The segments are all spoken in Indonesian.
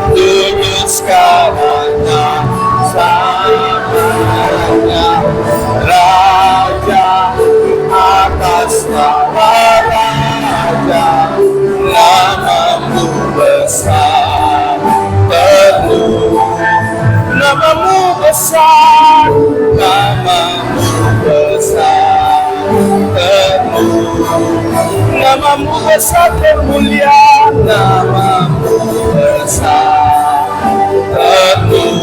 Tulus karena selamanya, Raja atas nama Raja, namamu besar penuh, namamu besar, namamu besar penuh, namamu besar termulia, namamu besar termulia.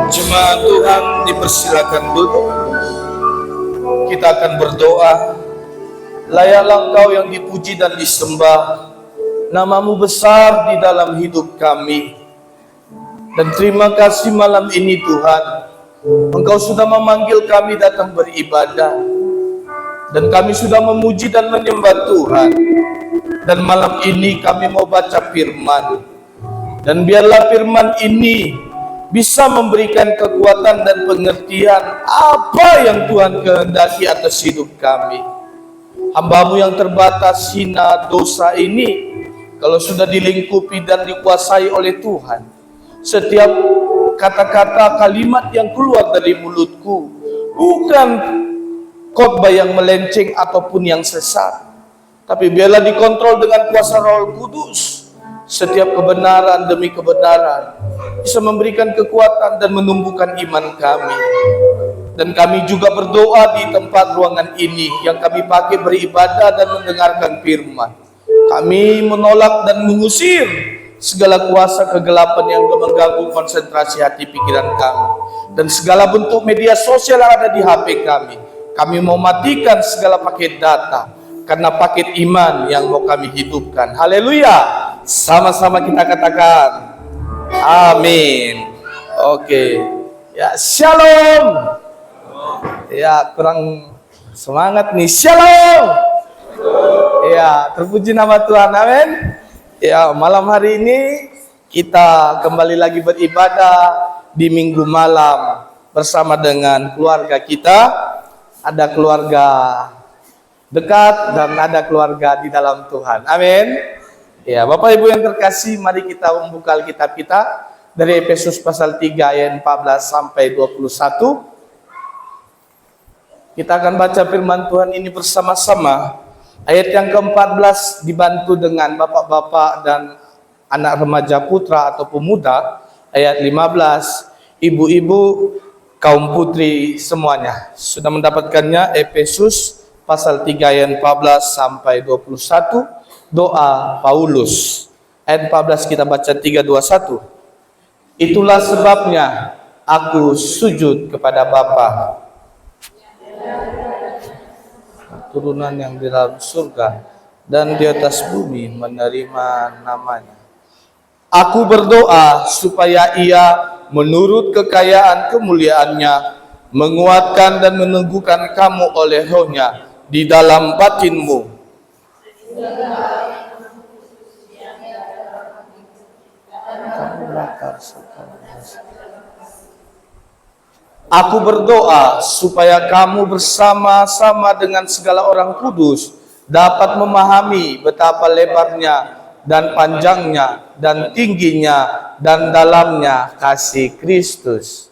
Jemaat Tuhan dipersilakan duduk. Kita akan berdoa. Layaklah Engkau yang dipuji dan disembah, namamu besar di dalam hidup kami. Dan terima kasih malam ini Tuhan, Engkau sudah memanggil kami datang beribadah, dan kami sudah memuji dan menyembah Tuhan. Dan malam ini kami mau baca firman, dan biarlah firman ini bisa memberikan kekuatan dan pengertian apa yang Tuhan kehendaki atas hidup kami. Hamba-Mu yang terbatas, hina, dosa ini, kalau sudah dilingkupi dan dikuasai oleh Tuhan, setiap kata-kata kalimat yang keluar dari mulutku bukan khotbah yang melenceng ataupun yang sesat, tapi biarlah dikontrol dengan kuasa Roh Kudus. Setiap kebenaran demi kebenaran bisa memberikan kekuatan dan menumbuhkan iman kami. Dan kami juga berdoa di tempat ruangan ini yang kami pakai beribadah dan mendengarkan firman. Kami menolak dan mengusir segala kuasa kegelapan yang mengganggu konsentrasi hati pikiran kami, dan segala bentuk media sosial yang ada di HP kami. Kami mau matikan segala paket data, karena paket iman yang mau kami hidupkan. Haleluya. Sama-sama kita katakan amin. Oke. Ya, shalom. Ya, kurang semangat nih. Shalom. Ya, terpuji nama Tuhan. Amin. Ya, malam hari ini kita kembali lagi beribadah di minggu malam bersama dengan keluarga kita. Ada keluarga dekat dan ada keluarga di dalam Tuhan. Amin. Ya, Bapak Ibu yang terkasih, mari kita membuka Alkitab kita dari Efesus pasal 3 ayat 14 sampai 21. Kita akan baca firman Tuhan ini bersama-sama. Ayat yang ke-14 dibantu dengan bapak-bapak dan anak remaja putra atau pemuda. Ayat 15, ibu-ibu, kaum putri semuanya. Sudah mendapatkannya, Efesus pasal 3 ayat 14 sampai 21. Doa Paulus. Ayat 14 kita baca 3, 2, 1. Itulah sebabnya aku sujud kepada Bapa, turunan yang di dalam surga dan di atas bumi menerima namanya. Aku berdoa supaya Ia menurut kekayaan kemuliaannya menguatkan dan meneguhkan kamu oleh Roh-Nya di dalam batinmu. Aku berdoa supaya kamu bersama-sama dengan segala orang kudus dapat memahami betapa lebarnya dan panjangnya dan tingginya dan dalamnya kasih Kristus.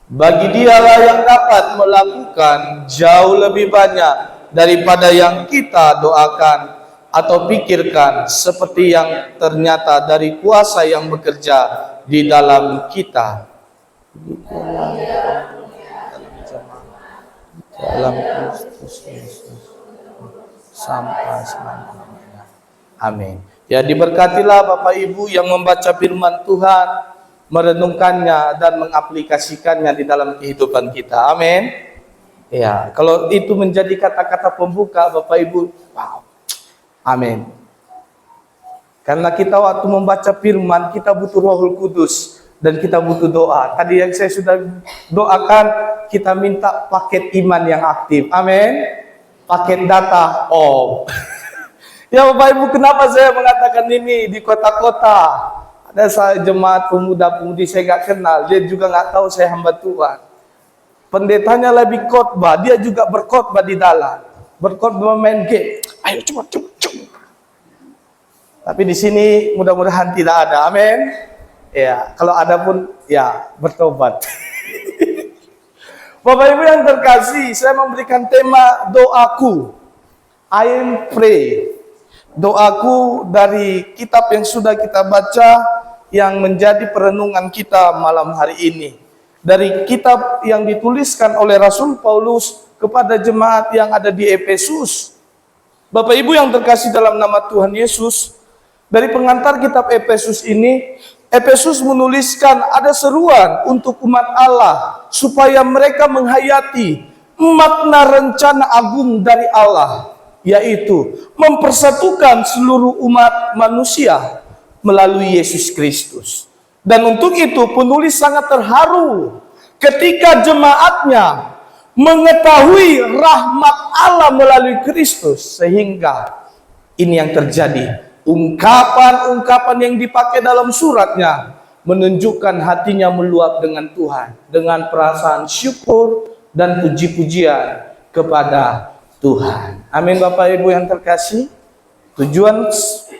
Bagi Dialah yang dapat melakukan jauh lebih banyak daripada yang kita doakan atau pikirkan, seperti yang ternyata dari kuasa yang bekerja di dalam kita. Dalam Kristus Yesus sampai selama-lamanya. Amin. Ya, diberkatilah Bapak Ibu yang membaca firman Tuhan, merenungkannya dan mengaplikasikannya di dalam kehidupan kita. Amin. Ya, kalau itu menjadi kata-kata pembuka Bapak Ibu, wow. Amin. Karena kita waktu membaca firman, kita butuh Roh Kudus dan kita butuh doa. Tadi yang saya sudah doakan, kita minta paket iman yang aktif. Amin. Paket data off. Ya Bapak Ibu, kenapa saya mengatakan ini di kota-kota? Ada jemaat pemuda-pemudi saya nggak kenal, dia juga nggak tahu saya hamba Tuhan. Pendetanya lebih khotbah, dia juga berkhotbah di dalam, berkhotbah main game. Ayo cepat. Tapi di sini mudah-mudahan tidak ada, amin. Ya, kalau ada pun ya bertobat. Bapak Ibu yang terkasih, saya memberikan tema doaku. I am pray. Doaku dari kitab yang sudah kita baca yang menjadi perenungan kita malam hari ini. Dari kitab yang dituliskan oleh Rasul Paulus kepada jemaat yang ada di Efesus. Bapak Ibu yang terkasih dalam nama Tuhan Yesus, dari pengantar kitab Efesus ini, Efesus menuliskan ada seruan untuk umat Allah supaya mereka menghayati makna rencana agung dari Allah, yaitu mempersatukan seluruh umat manusia melalui Yesus Kristus. Dan untuk itu penulis sangat terharu ketika jemaatnya mengetahui rahmat Allah melalui Kristus, sehingga ini yang terjadi. Ungkapan-ungkapan yang dipakai dalam suratnya menunjukkan hatinya meluap dengan Tuhan, dengan perasaan syukur dan puji-pujian kepada Tuhan. Amin Bapak Ibu yang terkasih. Tujuan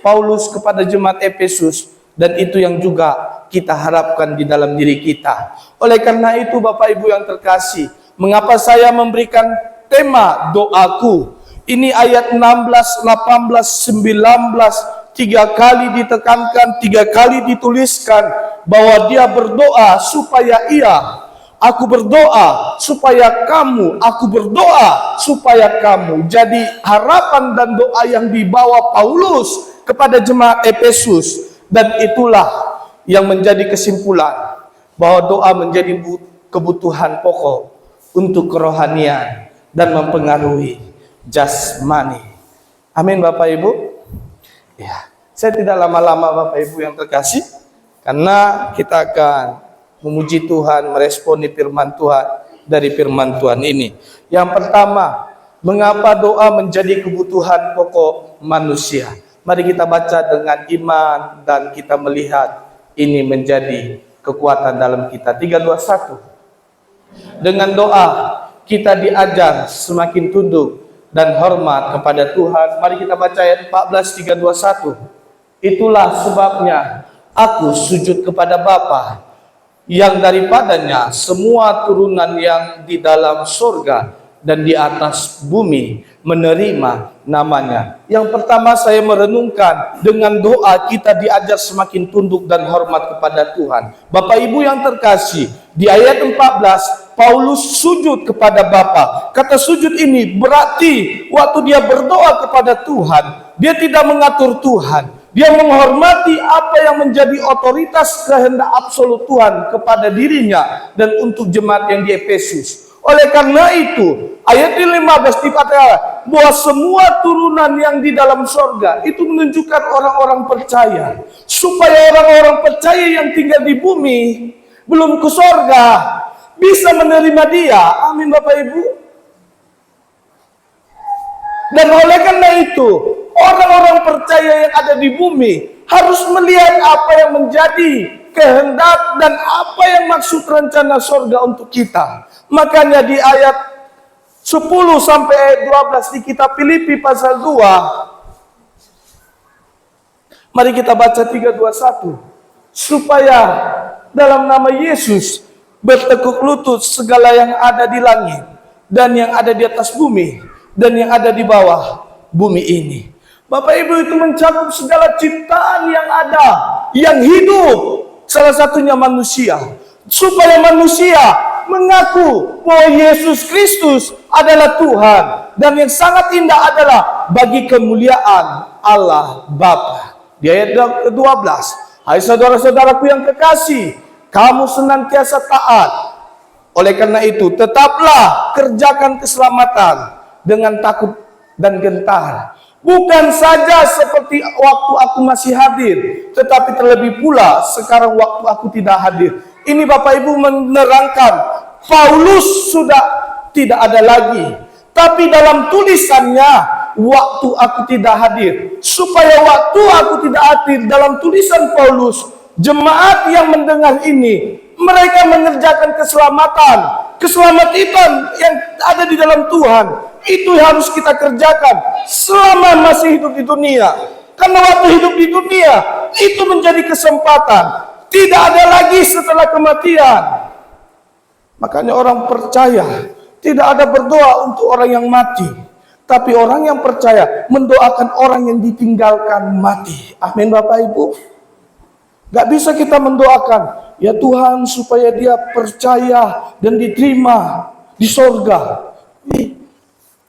Paulus kepada jemaat Efesus, dan itu yang juga kita harapkan di dalam diri kita. Oleh karena itu Bapak Ibu yang terkasih, mengapa saya memberikan tema doaku? Ini ayat 16, 18, 19, 3 kali ditekankan, 3 kali dituliskan bahwa dia berdoa supaya aku berdoa supaya kamu, aku berdoa supaya kamu. Jadi harapan dan doa yang dibawa Paulus kepada jemaat Efesus, dan itulah yang menjadi kesimpulan bahwa doa menjadi kebutuhan pokok untuk kerohanian dan mempengaruhi jasmani. Amin Bapak Ibu. Ya, saya tidak lama-lama Bapak Ibu yang terkasih, karena kita akan memuji Tuhan, meresponi firman Tuhan dari firman Tuhan ini. Yang pertama, mengapa doa menjadi kebutuhan pokok manusia? Mari kita baca dengan iman dan kita melihat ini menjadi kekuatan dalam kita. 3, 2, 1. Dengan doa kita diajar semakin tunduk dan hormat kepada Tuhan. Mari kita baca ayat 14, 3, 2, 1. Itulah sebabnya aku sujud kepada Bapa, yang daripadanya semua turunan yang di dalam surga dan di atas bumi menerima namanya. Yang pertama saya merenungkan, dengan doa kita diajar semakin tunduk dan hormat kepada Tuhan. Bapak Ibu yang terkasih, di ayat 14 Paulus sujud kepada Bapa. Kata sujud ini berarti waktu dia berdoa kepada Tuhan, dia tidak mengatur Tuhan. Dia menghormati apa yang menjadi otoritas kehendak absolut Tuhan kepada dirinya dan untuk jemaat yang di Efesus. Oleh karena itu, ayat 15 dikatakan bahwa semua turunan yang di dalam sorga itu menunjukkan orang-orang percaya. Supaya orang-orang percaya yang tinggal di bumi, belum ke sorga, bisa menerima dia. Amin Bapak Ibu. Dan oleh karena itu, orang-orang percaya yang ada di bumi harus melihat apa yang menjadi kehendak dan apa yang maksud rencana sorga untuk kita. Makanya di ayat 10 sampai ayat 12 di kitab Filipi pasal 2, mari kita baca 3, 2, 1. Supaya dalam nama Yesus bertekuk lutut segala yang ada di langit dan yang ada di atas bumi dan yang ada di bawah bumi ini. Bapak Ibu, itu mencakup segala ciptaan yang ada, yang hidup, salah satunya manusia. Supaya manusia mengaku bahwa Yesus Kristus adalah Tuhan, dan yang sangat indah adalah bagi kemuliaan Allah Bapa. Di ayat 12, hai saudara-saudaraku yang kekasih, kamu senantiasa taat. Oleh karena itu, tetaplah kerjakan keselamatan dengan takut dan gentar. Bukan saja seperti waktu aku masih hadir, tetapi terlebih pula sekarang waktu aku tidak hadir. Ini Bapak Ibu menerangkan, Paulus sudah tidak ada lagi. Tapi dalam tulisannya, waktu aku tidak hadir. Supaya waktu aku tidak hadir, dalam tulisan Paulus, jemaat yang mendengar ini, mereka mengerjakan keselamatan. Keselamatan yang ada di dalam Tuhan, itu harus kita kerjakan selama masih hidup di dunia. Karena waktu hidup di dunia, itu menjadi kesempatan. Tidak ada lagi setelah kematian. Makanya orang percaya tidak ada berdoa untuk orang yang mati, tapi orang yang percaya mendoakan orang yang ditinggalkan mati. Amin Bapak Ibu. Gak bisa kita mendoakan, ya Tuhan supaya dia percaya dan diterima di sorga.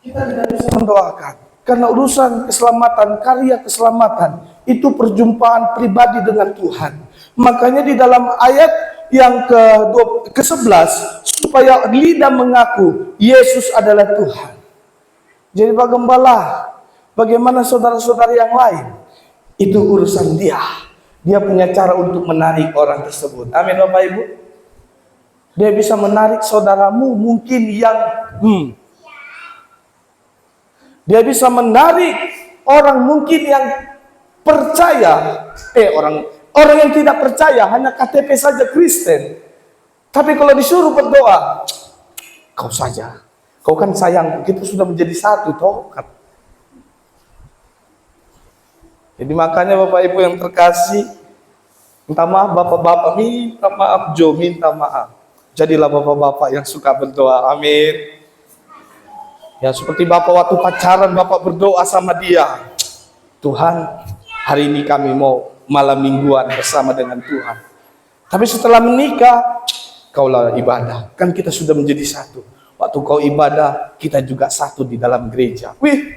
Kita tidak bisa mendoakan. Karena urusan keselamatan, karya keselamatan, itu perjumpaan pribadi dengan Tuhan. Makanya di dalam ayat yang ke-11, supaya lidah mengaku Yesus adalah Tuhan. Jadi Pak Gembala, bagaimana saudara-saudara yang lain, itu urusan dia. Dia punya cara untuk menarik orang tersebut. Amin Bapak Ibu. Dia bisa menarik saudaramu mungkin yang dia bisa menarik orang mungkin yang percaya, orang yang tidak percaya hanya KTP saja Kristen. Tapi kalau disuruh berdoa, kau saja, kau kan sayang, kita sudah menjadi satu toh. Jadi makanya Bapak Ibu yang terkasih, minta maaf bapak-bapak, minta maaf Jo, minta maaf. Jadilah bapak-bapak yang suka berdoa, amin. Ya seperti bapak waktu pacaran, bapak berdoa sama dia, Tuhan hari ini kami mau malam mingguan bersama dengan Tuhan. Tapi setelah menikah, kaulah ibadah, kan kita sudah menjadi satu. Waktu kau ibadah, kita juga satu di dalam gereja. Wih.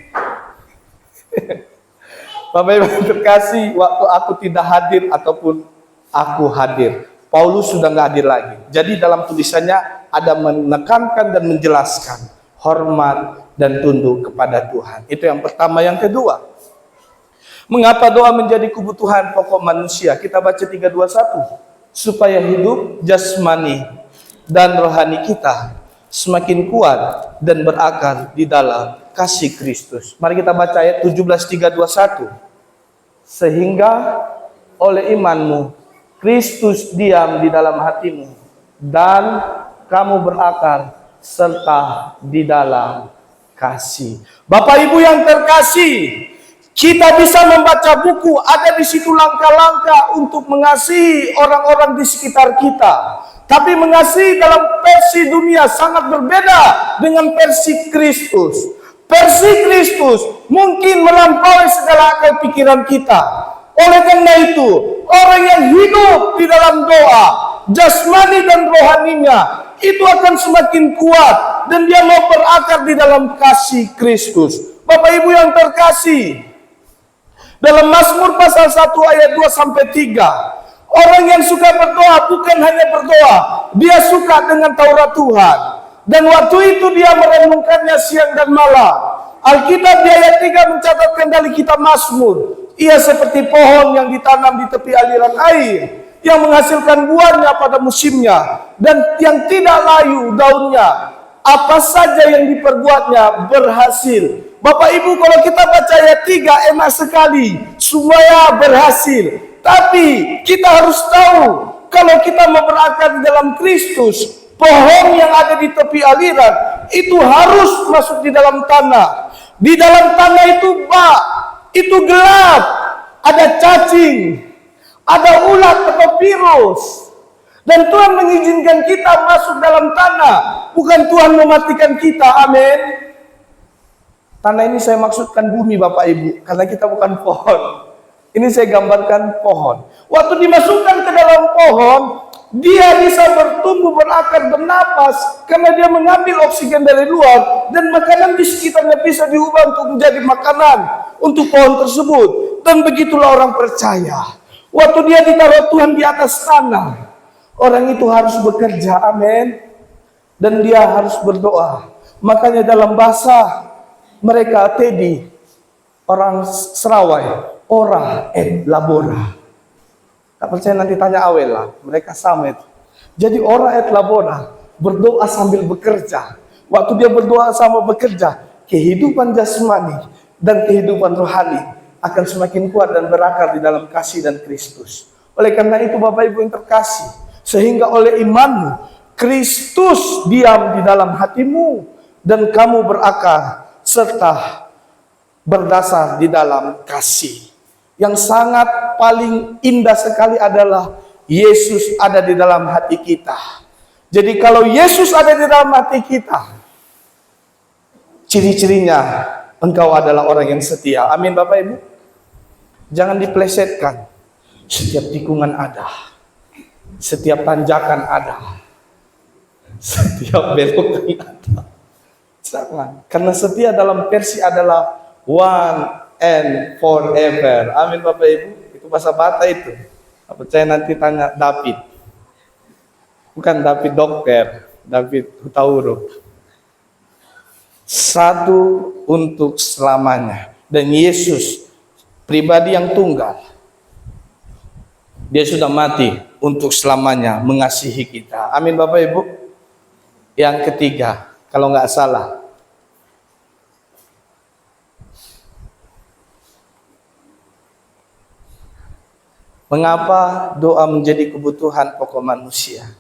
Bapak Ibu terkasih, waktu aku tidak hadir ataupun aku hadir, Paulus sudah nggak hadir lagi. Jadi dalam tulisannya ada menekankan dan menjelaskan hormat dan tunduk kepada Tuhan. Itu yang pertama. Yang kedua, mengapa doa menjadi kebutuhan pokok manusia? Kita baca 3:21. Supaya hidup jasmani dan rohani kita semakin kuat dan berakar di dalam kasih Kristus. Mari kita baca ayat 17:321. Sehingga oleh imanmu Kristus diam di dalam hatimu dan kamu berakar serta di dalam kasih. Bapak Ibu yang terkasih, kita bisa membaca buku, ada di situ langkah-langkah untuk mengasihi orang-orang di sekitar kita. Tapi mengasihi dalam versi dunia sangat berbeda dengan versi Kristus. Versi Kristus mungkin melampaui segala akal pikiran kita. Oleh karena itu, orang yang hidup di dalam doa, jasmani dan rohaninya, itu akan semakin kuat dan dia mau berakar di dalam kasih Kristus. Bapak Ibu yang terkasih, dalam Mazmur pasal 1 ayat 2-3, orang yang suka berdoa bukan hanya berdoa, dia suka dengan Taurat Tuhan. Dan waktu itu dia merenungkannya siang dan malam. Alkitab di ayat 3 mencatatkan dari kitab Mazmur, ia seperti pohon yang ditanam di tepi aliran air, yang menghasilkan buahnya pada musimnya, dan yang tidak layu daunnya. Apa saja yang diperbuatnya berhasil. Bapak Ibu, kalau kita baca ayat 3 enak sekali, semuanya berhasil. Tapi kita harus tahu, kalau kita mau berakar di dalam Kristus, pohon yang ada di tepi aliran itu harus masuk di dalam tanah. Di dalam tanah itu bak, itu gelap, ada cacing, ada ulat atau virus. Dan Tuhan mengizinkan kita masuk dalam tanah, bukan Tuhan mematikan kita. Amin. Tanah ini saya maksudkan bumi Bapak Ibu, karena kita bukan pohon. Ini saya gambarkan pohon. Waktu dimasukkan ke dalam pohon, dia bisa bertumbuh, berakar, bernapas, karena dia mengambil oksigen dari luar, dan makanan di sekitarnya bisa diubah untuk menjadi makanan untuk pohon tersebut. Dan begitulah orang percaya. Waktu dia ditaruh Tuhan di atas tanah, orang itu harus bekerja, amin. Dan dia harus berdoa. Makanya dalam bahasa mereka Tedi, orang Serawai, ora et labora. Tak percaya nanti tanya Awel lah, mereka sama itu. Jadi ora et labora, berdoa sambil bekerja. Waktu dia berdoa sama bekerja, kehidupan jasmani dan kehidupan rohani akan semakin kuat dan berakar di dalam kasih dan Kristus. Oleh karena itu Bapak Ibu yang terkasih, sehingga oleh imanmu Kristus diam di dalam hatimu dan kamu berakar serta berdasar di dalam kasih. Yang sangat paling indah sekali adalah Yesus ada di dalam hati kita. Jadi kalau Yesus ada di dalam hati kita, ciri-cirinya engkau adalah orang yang setia. Amin Bapak Ibu. Jangan diplesetkan. Setiap tikungan ada, setiap tanjakan ada, setiap belokan ada. Jangan. Karena setia dalam versi adalah one and forever. Amin Bapak Ibu. Itu bahasa Batak itu. Percaya nanti tanya David. Bukan David dokter, David Hutauruk. Satu untuk selamanya. Dan Yesus pribadi yang tunggal. Dia sudah mati untuk selamanya mengasihi kita. Amin Bapak Ibu. Yang ketiga, kalau nggak salah, mengapa doa menjadi kebutuhan pokok manusia?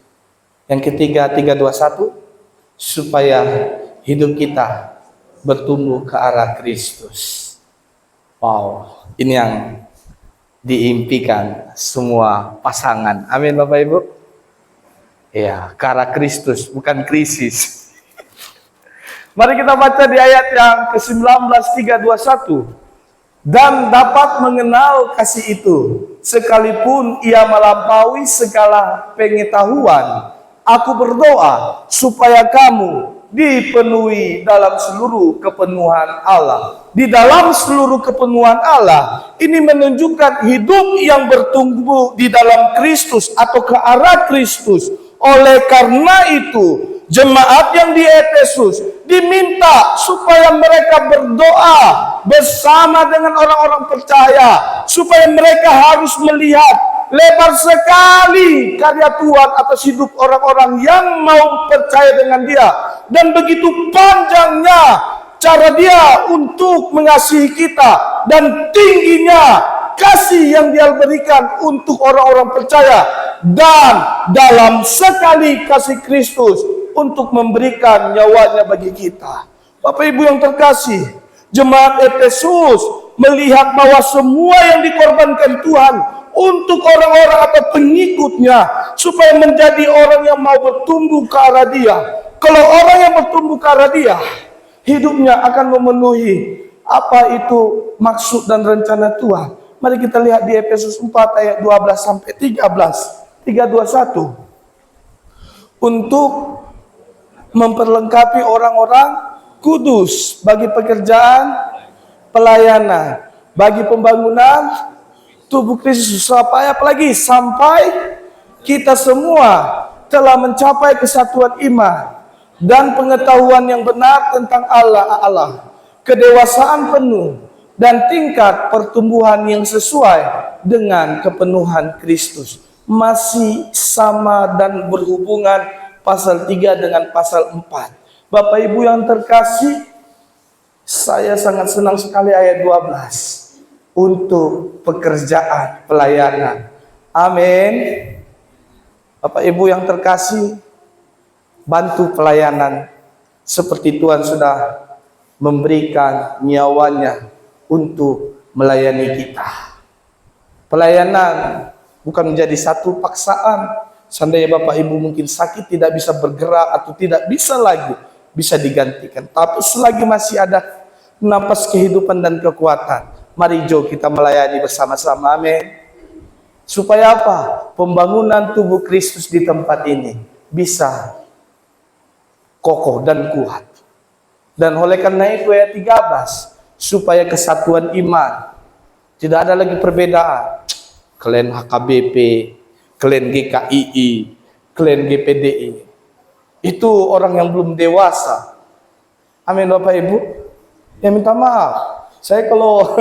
Yang ketiga, 321, supaya hidup kita bertumbuh ke arah Kristus. Wow, ini yang diimpikan semua pasangan. Amin Bapak Ibu. Ya, ke arah Kristus, bukan krisis. Mari kita baca di ayat yang ke-19, 321. Dan dapat mengenal kasih itu, sekalipun ia melampaui segala pengetahuan. Aku berdoa supaya kamu dipenuhi dalam seluruh kepenuhan Allah. Di dalam seluruh kepenuhan Allah, ini menunjukkan hidup yang bertumbuh di dalam Kristus atau ke arah Kristus. Oleh karena itu, jemaat yang di Efesus diminta supaya mereka berdoa bersama dengan orang-orang percaya, supaya mereka harus melihat lebar sekali karya Tuhan atas hidup orang-orang yang mau percaya dengan Dia, dan begitu panjangnya cara Dia untuk mengasihi kita, dan tingginya kasih yang Dia berikan untuk orang-orang percaya, dan dalam sekali kasih Kristus untuk memberikan nyawanya bagi kita. Bapak Ibu yang terkasih, jemaat Efesus melihat bahwa semua yang dikorbankan Tuhan untuk orang-orang atau pengikutnya supaya menjadi orang yang mau bertumbuh ke arah Dia. Kalau orang yang bertumbuh ke arah Dia, hidupnya akan memenuhi apa itu maksud dan rencana Tuhan. Mari kita lihat di Efesus 4 ayat 12 sampai 13. 321. Untuk memperlengkapi orang-orang kudus bagi pekerjaan pelayanan, bagi pembangunan tubuh Kristus, apalagi sampai kita semua telah mencapai kesatuan iman dan pengetahuan yang benar tentang Allah, kedewasaan penuh dan tingkat pertumbuhan yang sesuai dengan kepenuhan Kristus. Masih sama dan berhubungan pasal 3 dengan pasal 4. Bapak Ibu yang terkasih, saya sangat senang sekali ayat 12 untuk pekerjaan pelayanan. Amin. Bapak Ibu yang terkasih, bantu pelayanan seperti Tuhan sudah memberikan nyawanya untuk melayani kita. Pelayanan bukan menjadi satu paksaan. Seandainya Bapak Ibu mungkin sakit, tidak bisa bergerak atau tidak bisa lagi, bisa digantikan. Tapi selagi masih ada napas kehidupan dan kekuatan, mari Jo kita melayani bersama-sama. Amin. Supaya apa? Pembangunan tubuh Kristus di tempat ini bisa kokoh dan kuat. Dan oleh karena itu ayat 13, supaya kesatuan iman, tidak ada lagi perbedaan. Kalian HKBP, kalian GKII, kalian GPDI. Itu orang yang belum dewasa. Amin Bapak Ibu. Ya minta maaf. Saya kalau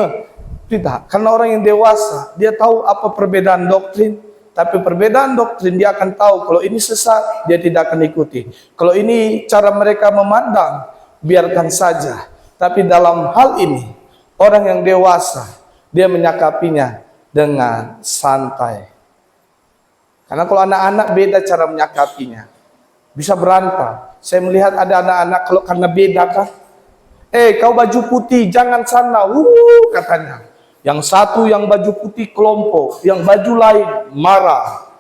tidak, karena orang yang dewasa, dia tahu apa perbedaan doktrin. Tapi perbedaan doktrin dia akan tahu kalau ini sesat, dia tidak akan ikuti. Kalau ini cara mereka memandang, biarkan saja. Tapi dalam hal ini, Orang yang dewasa, dia menyakapinya dengan santai. Karena kalau anak-anak beda cara menyakapinya. Bisa berantem. Saya melihat ada anak-anak kalau karena beda kan. Kau baju putih, jangan sana. Katanya. Yang satu yang baju putih kelompok, yang baju lain marah.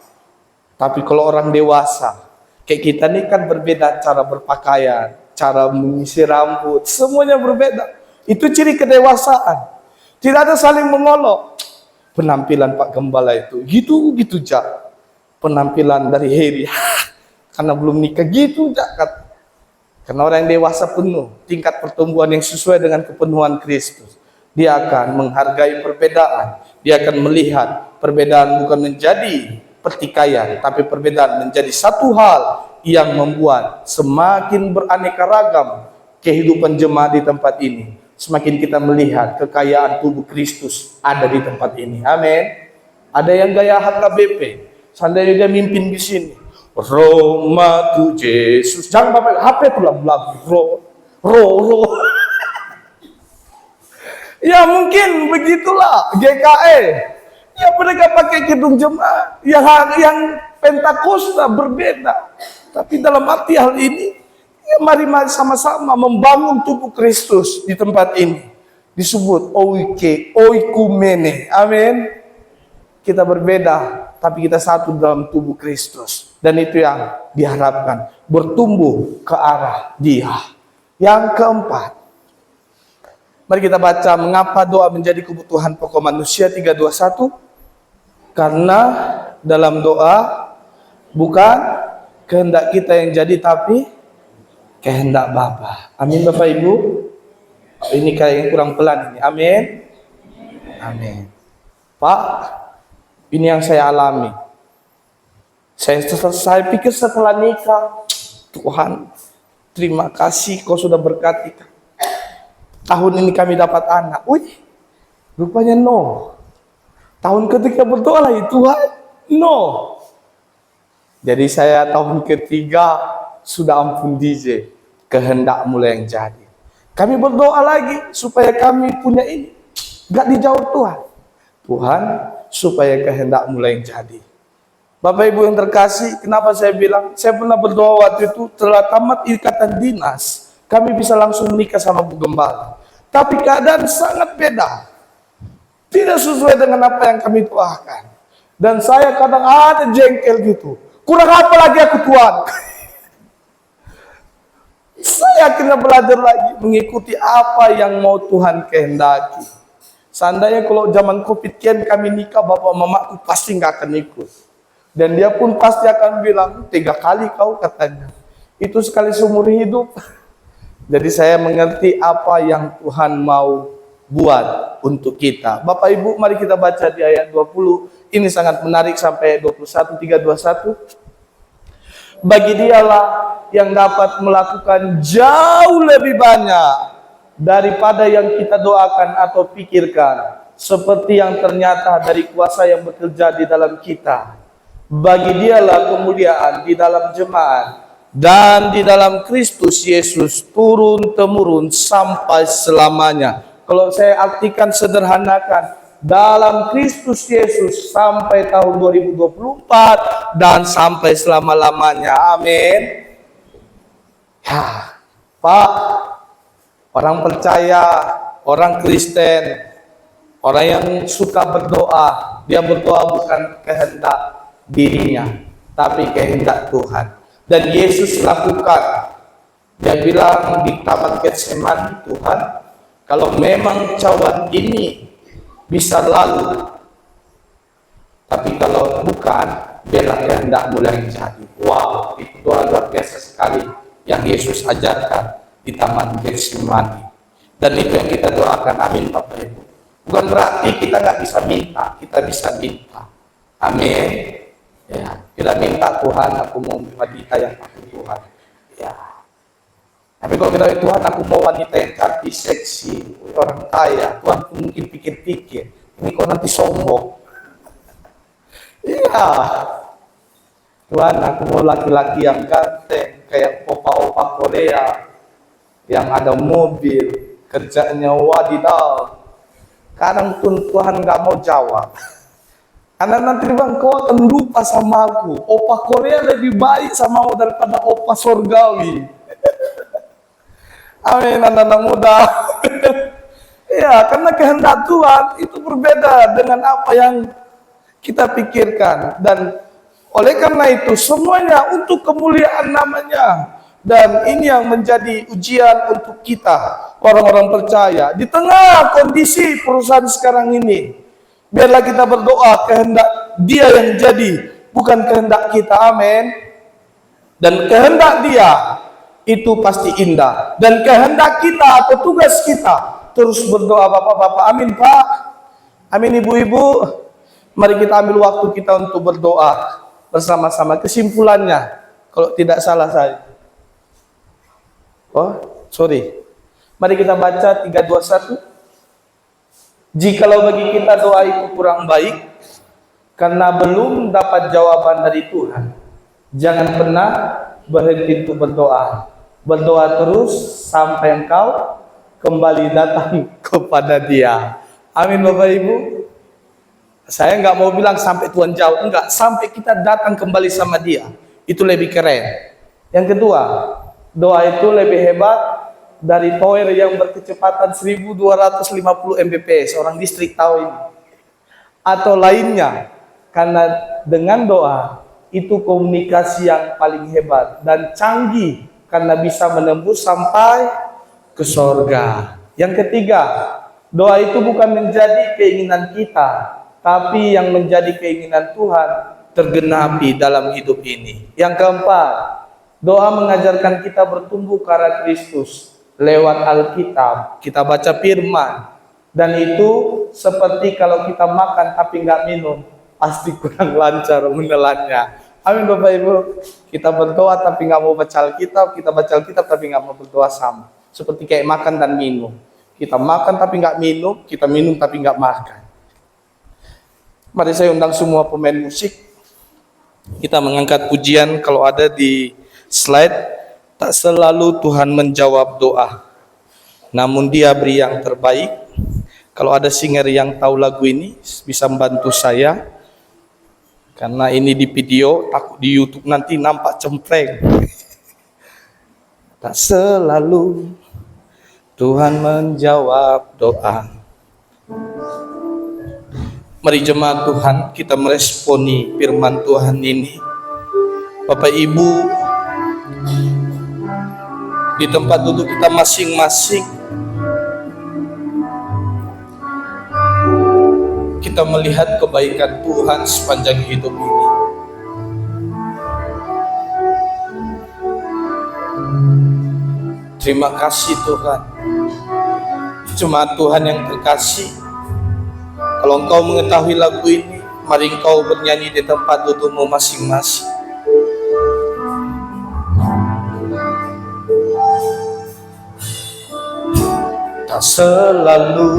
Tapi kalau orang dewasa, kayak kita nih kan berbeda cara berpakaian, cara mengisi rambut, semuanya berbeda. Itu ciri kedewasaan. Tidak ada saling mengolok. Penampilan Pak Gembala itu gitu-gitu aja. Penampilan dari Heri, karena belum nikah gitu aja. Karena orang yang dewasa penuh tingkat pertumbuhan yang sesuai dengan kepenuhan Kristus. Dia akan menghargai perbedaan. Dia akan melihat perbedaan bukan menjadi pertikaian, tapi perbedaan menjadi satu hal yang membuat semakin beraneka ragam kehidupan jemaat di tempat ini. Semakin kita melihat kekayaan tubuh Kristus ada di tempat ini. Amin. Ada yang gaya HKBP, seandainya dia mimpin di sini. Roma tu Yesus. Jangan pakai HP itu lagu ro. Ya mungkin begitulah GKE. Ya mereka pakai gedung jemaat yang Pentakosta berbeda. Tapi dalam arti hal ini, ya mari sama-sama membangun tubuh Kristus di tempat ini. Disebut oikumene. Amin. Kita berbeda, tapi kita satu dalam tubuh Kristus. Dan itu yang diharapkan. Bertumbuh ke arah Dia. Yang keempat, mari kita baca mengapa doa menjadi kebutuhan pokok manusia 321. Karena dalam doa bukan kehendak kita yang jadi, tapi kehendak Bapa. Amin Bapak Ibu. Ini kayak yang kurang pelan ini. Amin. Amin. Pak, ini yang saya alami. Saya pikir setelah nikah, Tuhan, terima kasih Kau sudah berkati. Tahun ini kami dapat anak. Rupanya no. Tahun ketiga berdoa lagi, Tuhan, no. Jadi saya tahun ketiga sudah ampun DJ, kehendak-Mu yang jadi. Kami berdoa lagi supaya kami punya ini. Gak dijawab Tuhan. Tuhan, supaya kehendak-Mu yang jadi. Bapak Ibu yang terkasih, kenapa saya bilang, saya pernah berdoa waktu itu, telah tamat ikatan dinas, kami bisa langsung menikah sama Bu Gembala. Tapi keadaan sangat beda. Tidak sesuai dengan apa yang kami doakan. Dan saya kadang ada jengkel gitu. Kurang apa lagi aku Tuhan? Saya akhirnya belajar lagi mengikuti apa yang mau Tuhan kehendaki. Seandainya kalau zaman Covid kian kami nikah, bapak mamaku pasti nggak akan ikut. Dan dia pun pasti akan bilang, 3 kali kau katanya. Itu sekali seumur hidup. Jadi saya mengerti apa yang Tuhan mau buat untuk kita. Bapak Ibu, mari kita baca di ayat 20. Ini sangat menarik sampai 21, 321. Bagi Dialah yang dapat melakukan jauh lebih banyak daripada yang kita doakan atau pikirkan, seperti yang ternyata dari kuasa yang bekerja di dalam kita. Bagi Dialah kemuliaan di dalam jemaat dan di dalam Kristus Yesus turun-temurun sampai selamanya. Kalau saya artikan sederhanakan, dalam Kristus Yesus sampai tahun 2024 dan sampai selama-lamanya. Amin. Ya, Pak, orang percaya, orang Kristen, orang yang suka berdoa, dia berdoa bukan kehendak dirinya, tapi kehendak Tuhan. Dan Yesus lakukan. Dia bilang di Taman Getsemani, Tuhan, kalau memang cawan ini bisa lalu, tapi kalau bukan, biarlah kehendak-Mu yang jadi. Wow, itu doa luar biasa sekali yang Yesus ajarkan di Taman Getsemani. Dan itu yang kita doakan. Amin Bapak Ibu. Bukan berarti kita nggak bisa minta, kita bisa minta. Amin. Ya, kita minta Tuhan, aku mau wanita yang takut Tuhan. Ya. Tapi kalau kita Tuhan, aku mau wanita yang cantik, seksi, orang kaya. Tuhan mungkin pikir-pikir, ini kok nanti sombong. Iya. Tuhan, aku mau laki-laki yang ganteng, kayak opa-opa Korea, yang ada mobil, kerjanya wadidaw, Kadang pun Tuhan nggak mau jawab. Karena nanti bang, kau akan lupa sama aku. Opa Korea lebih baik sama aku daripada opa surgawi. Amin, anak-anak muda. Ya, karena kehendak Tuhan itu berbeda dengan apa yang kita pikirkan. Dan oleh karena itu, semuanya untuk kemuliaan namanya. Dan ini yang menjadi ujian untuk kita, orang-orang percaya. Di tengah kondisi perusahaan sekarang ini, biarlah kita berdoa kehendak Dia yang jadi, bukan kehendak kita. Amin. Dan kehendak Dia itu pasti indah. Dan kehendak kita atau tugas kita terus berdoa, Bapak-bapak. Amin, Pak. Amin, Ibu-ibu. Mari kita ambil waktu kita untuk berdoa bersama-sama. Kesimpulannya, kalau tidak salah saya. Oh, sorry. Mari kita baca 3, 2, 1. Jikalau bagi kita doa itu kurang baik, karena belum dapat jawaban dari Tuhan, jangan pernah berhenti untuk berdoa. Berdoa terus sampai engkau kembali datang kepada Dia. Amin, Bapak Ibu. Saya nggak mau bilang sampai Tuhan jawab, enggak. Sampai kita datang kembali sama Dia. Itu lebih keren. Yang kedua, doa itu lebih hebat dari tower yang berkecepatan 1250 Mbps. Orang distrik tahu ini. Atau lainnya. Karena dengan doa, itu komunikasi yang paling hebat dan canggih. Karena bisa menembus sampai ke sorga. Yang ketiga, doa itu bukan menjadi keinginan kita, tapi yang menjadi keinginan Tuhan tergenapi dalam hidup ini. Yang keempat, doa mengajarkan kita bertumbuh ke arah Kristus lewat Alkitab. Kita baca firman. Dan itu seperti kalau kita makan tapi nggak minum, pasti kurang lancar menelannya. Amin, Bapak Ibu. Kita berdoa tapi nggak mau baca Alkitab. Kita baca Alkitab tapi nggak mau berdoa sama. Seperti kayak makan dan minum. Kita makan tapi nggak minum. Kita minum tapi nggak makan. Mari saya undang semua pemain musik. Kita mengangkat pujian kalau ada di slide. Tak selalu Tuhan menjawab doa, namun Dia beri yang terbaik. Kalau ada singer yang tahu lagu ini, bisa membantu saya. Karena ini di video, takut di YouTube nanti nampak cempreng. Tak selalu Tuhan menjawab doa. Mari jemaat Tuhan, kita meresponi firman Tuhan ini. Bapak Ibu, di tempat duduk kita masing-masing, kita melihat kebaikan Tuhan sepanjang hidup ini. Terima kasih Tuhan. Jemaat Tuhan yang terkasih, kalau engkau mengetahui lagu ini, mari engkau bernyanyi di tempat dudukmu masing-masing. Tak selalu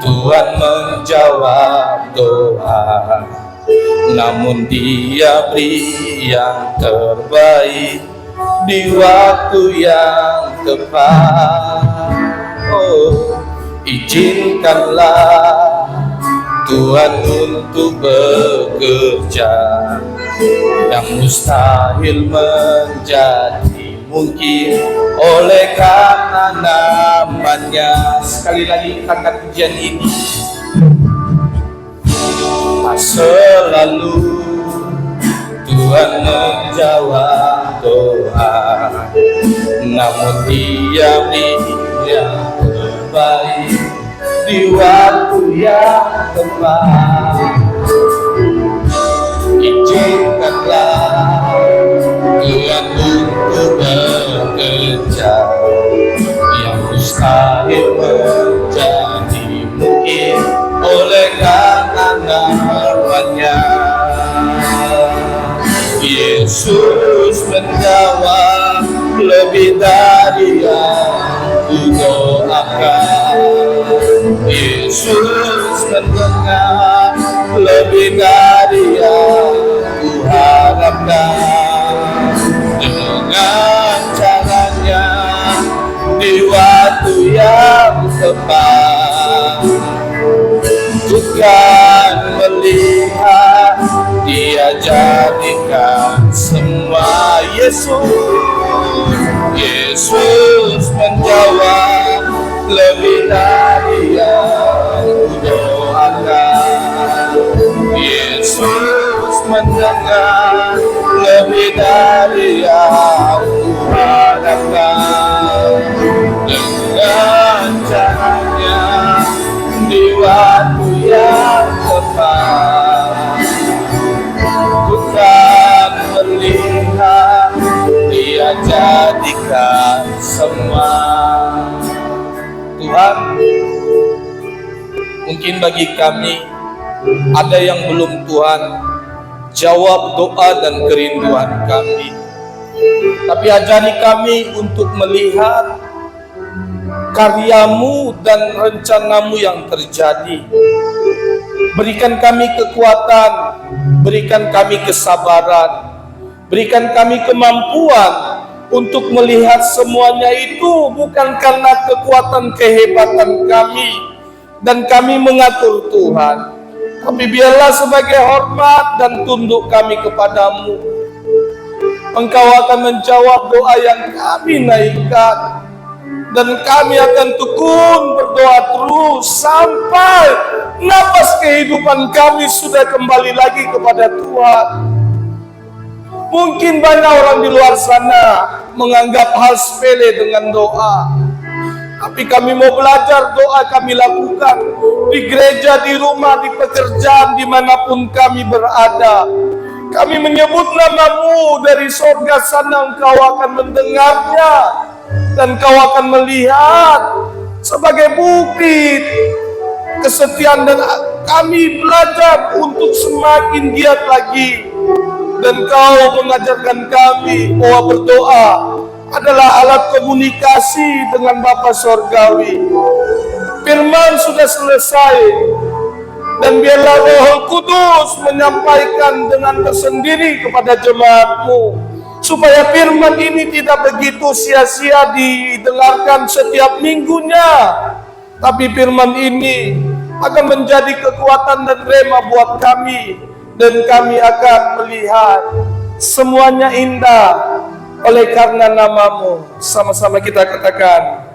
Tuhan menjawab doa, namun Dia beri yang terbaik di waktu yang tepat. Oh, izinkanlah Tuhan untuk bekerja, yang mustahil menjadi mungkin oleh karena namanya. Sekali lagi kita angkat pujian ini. Tak selalu Tuhan menjawab doa, namun Dia beri yang terbaik di waktu yang tepat. Izinkanlah Tuhan untuk bekerja, yang mustahil menjadi mungkin oleh karena namanya. Yesus menjawab lebih dari yang kudoakan. Yesus mendengar lebih dari yang kuharapkan. Dengan caranya di waktu yang tepat, bukan melihat, Dia jadikan semua. Yesus menjawab lebih dari yang kudoakan. Yesus mendengar lebih dari yang kuharapkan. Dengan caranya di waktu yang tepat, bukan melihat, Dia jadikan semua. Tuhan, mungkin bagi kami ada yang belum Tuhan jawab doa dan kerinduan kami, tapi ajari kami untuk melihat karya-Mu dan rencana-Mu yang terjadi. Berikan kami kekuatan, berikan kami kesabaran, berikan kami kemampuan untuk melihat semuanya itu bukan karena kekuatan kehebatan kami dan kami mengatur Tuhan, tapi biarlah sebagai hormat dan tunduk kami kepadamu, Engkau akan menjawab doa yang kami naikkan, dan kami akan tekun berdoa terus sampai napas kehidupan kami sudah kembali lagi kepada Tuhan. Mungkin banyak orang di luar sana menganggap hal sepele dengan doa, tapi kami mau belajar doa kami lakukan di gereja, di rumah, di pekerjaan, dimanapun kami berada. Kami menyebut nama-Mu dari sorga sana, Engkau akan mendengarnya dan Kau akan melihat sebagai bukti kesetiaan, dan kami belajar untuk semakin giat lagi. Dan Kau mengajarkan kami bahwa berdoa adalah alat komunikasi dengan Bapa Sorgawi. Firman sudah selesai, dan biarlah Roh Kudus menyampaikan dengan tersendiri kepada jemaat-Mu, supaya firman ini tidak begitu sia-sia didengarkan setiap minggunya, tapi firman ini akan menjadi kekuatan dan rema buat kami, dan kami akan melihat semuanya indah oleh karena nama-Mu. Sama-sama kita katakan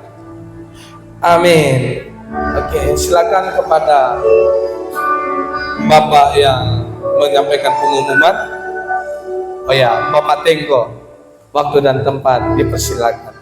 amin. Oke, silakan kepada Bapak yang menyampaikan pengumuman. Oh ya, Bapak Tengko, waktu dan tempat dipersilakan.